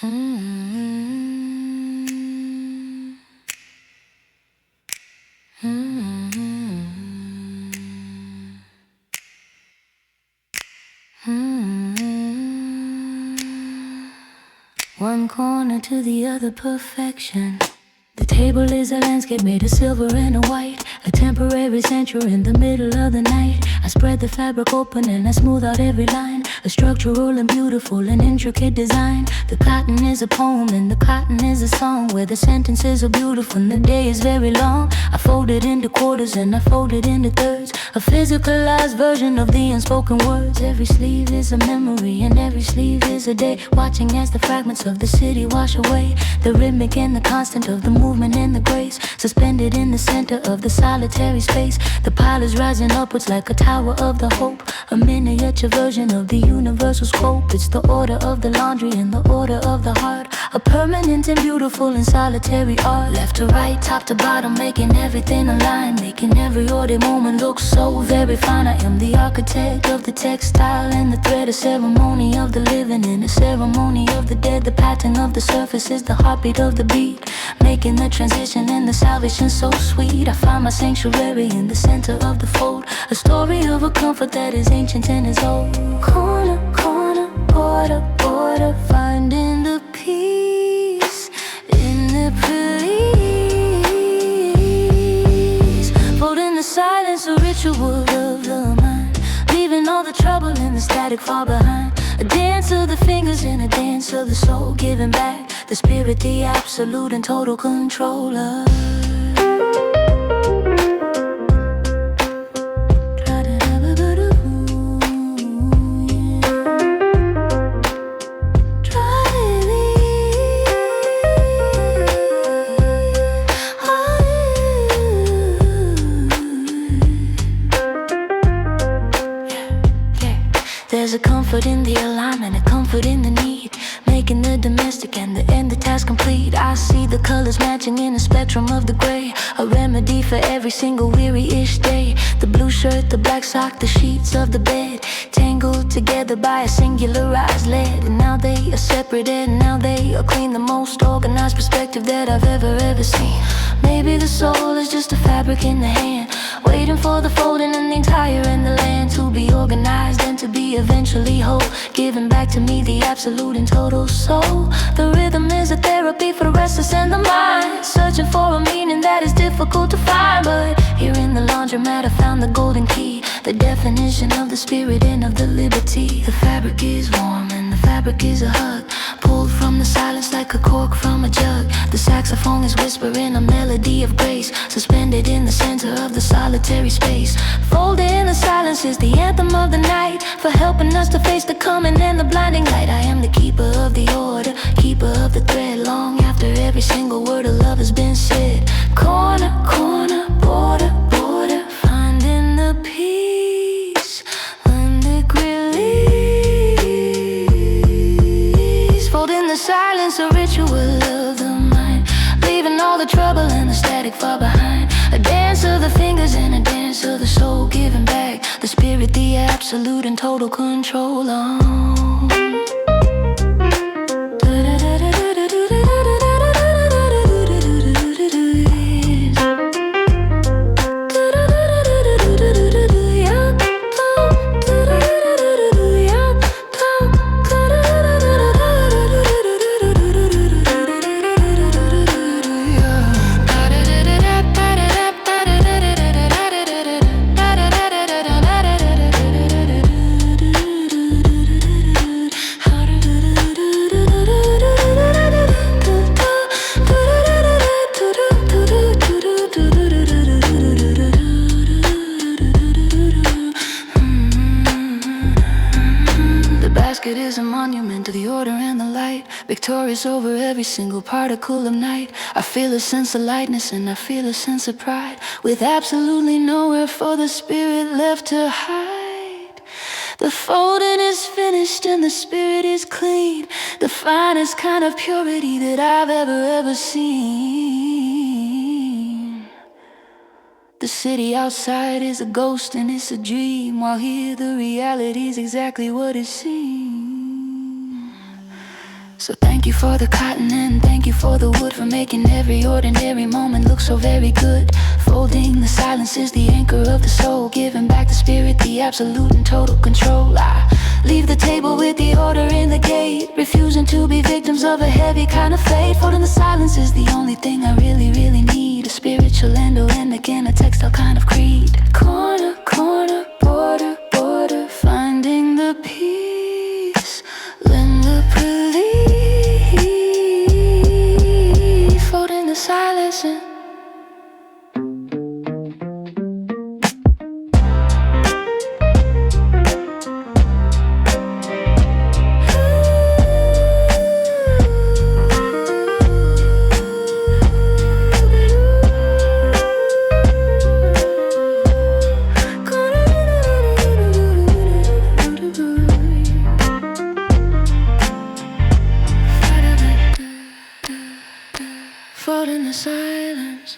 One corner to the other, perfection. The table is a landscape made of silver and a white, a temporary center in the middle of the night. I spread the fabric open and I smooth out every line, a structural and beautiful and intricate design. The cotton is a poem and the cotton is a song, where the sentences are beautiful and the day is very long. I fold it into quarters and I fold it into thirds, a physicalized version of the unspoken words. Every sleeve is a memory and every sleeve is a day, watching as the fragments of the city wash away. The rhythmic and the constant of the movement and the grace, suspended in the center of the solitary space. The pile is rising upwards like a tower of the hope, a miniature version of the universal scope. It's the order of the laundry and the order of the heart, a permanent and beautiful and solitary art. Left to right, top to bottom, making everything align, making every ordered moment look so very fine. I am the architect of the textile and the thread, a ceremony of the living and a ceremony of the dead. The pattern of the surface is the heartbeat of the beat, making the transition and the salvation so sweet. I find my sanctuary in the center of the fold, a story of a comfort that is ancient and is old. Corner, corner, border, border, finding the peace in the breeze. Folding the silence, a ritual of the mind, leaving all the trouble and the static far behind. A dance of the fingers and a dance of the soul, giving back the spirit, the absolute and total controller. There's a comfort in the alignment, a comfort in the need, making the domestic and the end the task complete. I see the colors matching in a spectrum of the gray, a remedy for every single weary-ish day. The blue shirt, the black sock, the sheets of the bed, tangled together by a singularized lead. And now they are separated, and now they are clean, the most organized perspective that I've ever seen. Maybe the soul is just a fabric in the hand, waiting for the folding and the entire and the land to be organized and to be eventually whole, giving back to me the absolute and total soul. The rhythm is a therapy for the restless and the mind, searching for a meaning that is difficult to find. But here in the laundromat I found the golden key, the definition of the spirit and of the liberty. The fabric is warm and the fabric is a hug, pulled from the silence like a cork from a jug. The saxophone is whispering a melody of grace, suspended in the center of the solitary space. Folded in the silence is the anthem of the night, for helping us to face the coming and the blinding light. I am the keeper of the order, keeper of the thread, long after every single word of love has been said. Corner, corner, border, border, finding the peace and the release. Folding the silence, a ritual of the mind, leaving all the trouble and the static far behind. A dance of the fingers and a dance of the soul, giving back the spirit, the absolute and total control on. It is a monument to the order and the light, victorious over every single particle of night. I feel a sense of lightness and I feel a sense of pride, with absolutely nowhere for the spirit left to hide. The folding is finished and the spirit is clean, the finest kind of purity that I've ever seen. The city outside is a ghost and it's a dream, while here the reality is exactly what it seems. So thank Thank you for the cotton and thank you for the wood, for making every ordinary moment look so very good. Folding the silence is the anchor of the soul, giving back the spirit, the absolute and total control. I leave the table with the order in the gate, refusing to be victims of a heavy kind of fate. Folding the silence is the only thing I really, really need, a spiritual endo and again a textile kind of creed. Corner, corner, border, border, finding the peace, lend the belief. Folding the silence and folding the silence.